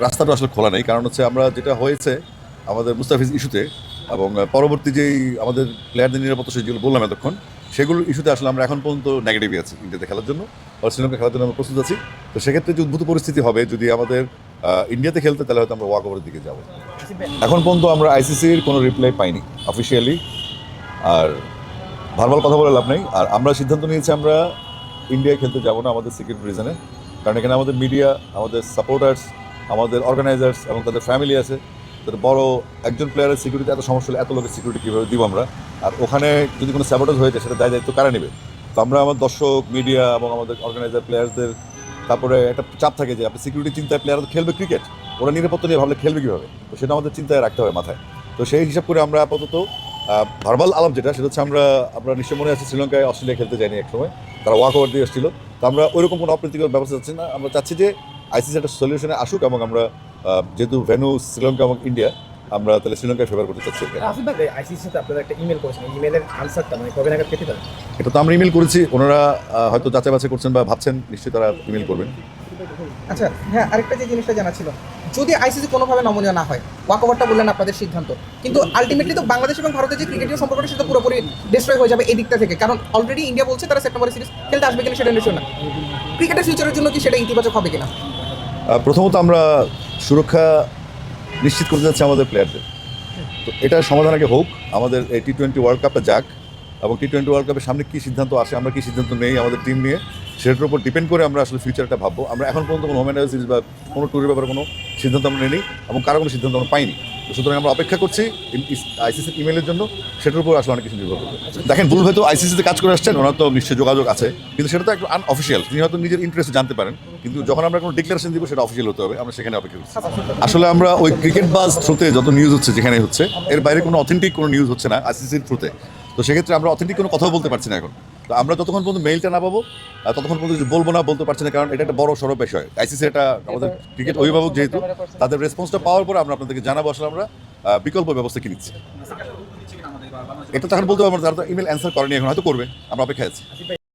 রাস্তাটা আসলে খোলা নেই, কারণ হচ্ছে আমরা যেটা হয়েছে আমাদের মুস্তাফিজ ইস্যুতে এবং পরবর্তী যেই আমাদের প্লেয়ারদের নিরাপত্তা যেগুলো বললাম এতক্ষণ, সেগুলোর ইস্যুতে আসলে আমরা এখন পর্যন্ত নেগেটিভই আছি ইন্ডিয়াতে খেলার জন্য আর শ্রীলঙ্কা খেলার জন্য আমরা প্রস্তুত আছি। তো সেক্ষেত্রে যে উদ্ভূত পরিস্থিতি হবে যদি আমাদের ইন্ডিয়াতে খেলতে, তাহলে হয়তো আমরা ওয়াক ওভারের দিকে যাব। এখন পর্যন্ত আমরা আইসিসির কোনো রিপ্লাই পাইনি অফিসিয়ালি, আর ভার্বাল কথা বলে লাভ নেই। আর আমরা সিদ্ধান্ত নিয়েছি আমরা ইন্ডিয়ায় খেলতে যাব না আমাদের সিকিউরিটি রিজনে, কারণ এখানে আমাদের মিডিয়া, আমাদের সাপোর্টার্স, আমাদের অর্গানাইজার্স এবং তাদের ফ্যামিলি আছে। তাদের বড় একজন প্লেয়ারের সিকিউরিটি এত সমস্যা হলে এত লোকের সিকিউরিটি কীভাবে দিব আমরা? আর ওখানে যদি কোনো স্যাবোটাজ হয়ে যায় সেটা দায়িত্ব কারা নেবে? তো আমরা আমার দর্শক, মিডিয়া এবং আমাদের অর্গানাইজার প্লেয়ার্সদের তারপরে একটা চাপ থাকে যে আপনি সিকিউরিটি চিন্তায় প্লেয়াররা খেলবে ক্রিকেট, ওরা নিরাপত্তা নিয়ে ভাবলে খেলবে কীভাবে? তো সেটা আমাদের চিন্তায় রাখতে হবে মাথায়। তো সেই হিসাব করে আমরা আপাতত ভার্বাল আলাপ যেটা, সেটা হচ্ছে আমরা নিশ্চয় মনে আছে শ্রীলঙ্কায় অস্ট্রেলিয়া খেলতে যাইনি এক সময়, তারা ওয়াক ওভার দিয়ে এসেছিল। তো আমরা ওইরকম কোনো অপ্রীতিকর ব্যবস্থা চাচ্ছি না। আমরা চাচ্ছি যে আইসিসি একটা সলিউশনে আসুক এবং আমরা যেহেতু ভেন্যু শ্রীলঙ্কা এবং ইন্ডিয়া, আমরা তাহলে শ্রীলঙ্কায় ফেভার করতে চাচ্ছি। আসিফ ভাই, আইসিসির সাথে আপনারা একটা ইমেল করেছেন, ইমেলের আনসারটা মানে কবে নাগাদ পেতে পারেন? এটা তো আমরা ইমেল করেছি, ওনারা হয়তো যাচাই বাছাই করছেন বা ভাবছেন, নিশ্চয়ই তারা ইমেল করবেন। আচ্ছা হ্যাঁ, আরেকটা যে জিনিসটা জানা ছিল, যদি আইসিসি কোনোভাবে নমনীয় না হয়, ওয়াক ওভারটা বললেন আপনাদের সিদ্ধান্ত, কিন্তু আলটিমেটলি তো বাংলাদেশ এবং ভারতের যে ক্রিকেটের সম্পর্কটা সেটা পুরোপুরি ডিস্ট্রয় হয়ে যাবে এই দিকটা থেকে, কারণ অলরেডি ইন্ডিয়া বলছে তারা সেপ্টেম্বরে সিরিজ খেলতে আসবে কিনা সেটা নিশ্চয় না। ক্রিকেটের ফিউচারের জন্য কি সেটা ইতিবাচক হবে কিনা? প্রথমত আমরা সুরক্ষা নিশ্চিত করতে যাচ্ছি আমাদের প্লেয়ারদের। তো এটার সমাধান আগে হোক, আমাদের এই টি-20 ওয়ার্ল্ড কাপটা যাক, এবং টি-20 ওয়ার্ল্ড কাপের সামনে কী সিদ্ধান্ত আসে, আমরা কী সিদ্ধান্ত নেই আমাদের টিম নিয়ে, সেটার উপর ডিপেন্ড করে আমরা আসলে ফিউচারটা ভাববো। আমরা এখন পর্যন্ত কোনো ওমেন সিরিজ বা কোনো ট্যুরের ব্যাপারে কোনো সিদ্ধান্ত আমরা নিই এবং কারো কোনো সিদ্ধান্ত আমরা পাইনি। তো সুতরাং আমরা অপেক্ষা করছি আইসিসির ইমেলের জন্য, সেটার উপর আসলে অনেক কিছু নির্ভর করবে। দেখেন, বুল হয়তো আইসিসিতে কাজ করে আসছেন, ওনার তো নিশ্চয়ই যোগাযোগ আছে, কিন্তু সেটা তো একটু আনঅফিসিয়াল। তিনি হয়তো নিজের ইন্টারেস্ট জানতে পারেন, কিন্তু যখন আমরা কোনো ডিক্লারেশন দিব সেটা অফিসিয়াল হতে হবে, আমরা সেখানে অপেক্ষা করছি। আসলে আমরা ওই ক্রিকেট বাজ থ্রুতে যত নিউজ হচ্ছে যেখানে হচ্ছে, এর বাইরে কোনো অথেন্টিক কোনো নিউজ হচ্ছে না আইসিসির থ্রুতে। তো সেক্ষেত্রে আমরা অথেন্টিক কোনো কথাও বলতে পারছি না এখন। তো আমরা যতক্ষণ পর্যন্ত মেইলটা না পাবো ততক্ষণ পর্যন্ত বলবো না, বলতে পারছি না, কারণ এটা একটা বড় সড়ো বিষয়। আইসিসি এটা আমাদের ক্রিকেট অভিভাবক, যেহেতু তাদের রেসপন্সটা পাওয়ার পরে আমরা আপনাদেরকে জানাবো আসলে আমরা বিকল্প ব্যবস্থা কি নিচ্ছি। এটা তো এখন বলতে পারবো না, তারা তো ইমেল অ্যান্সার করেনি, এখন হয়তো করবে, আমরা অপেক্ষায় আছি।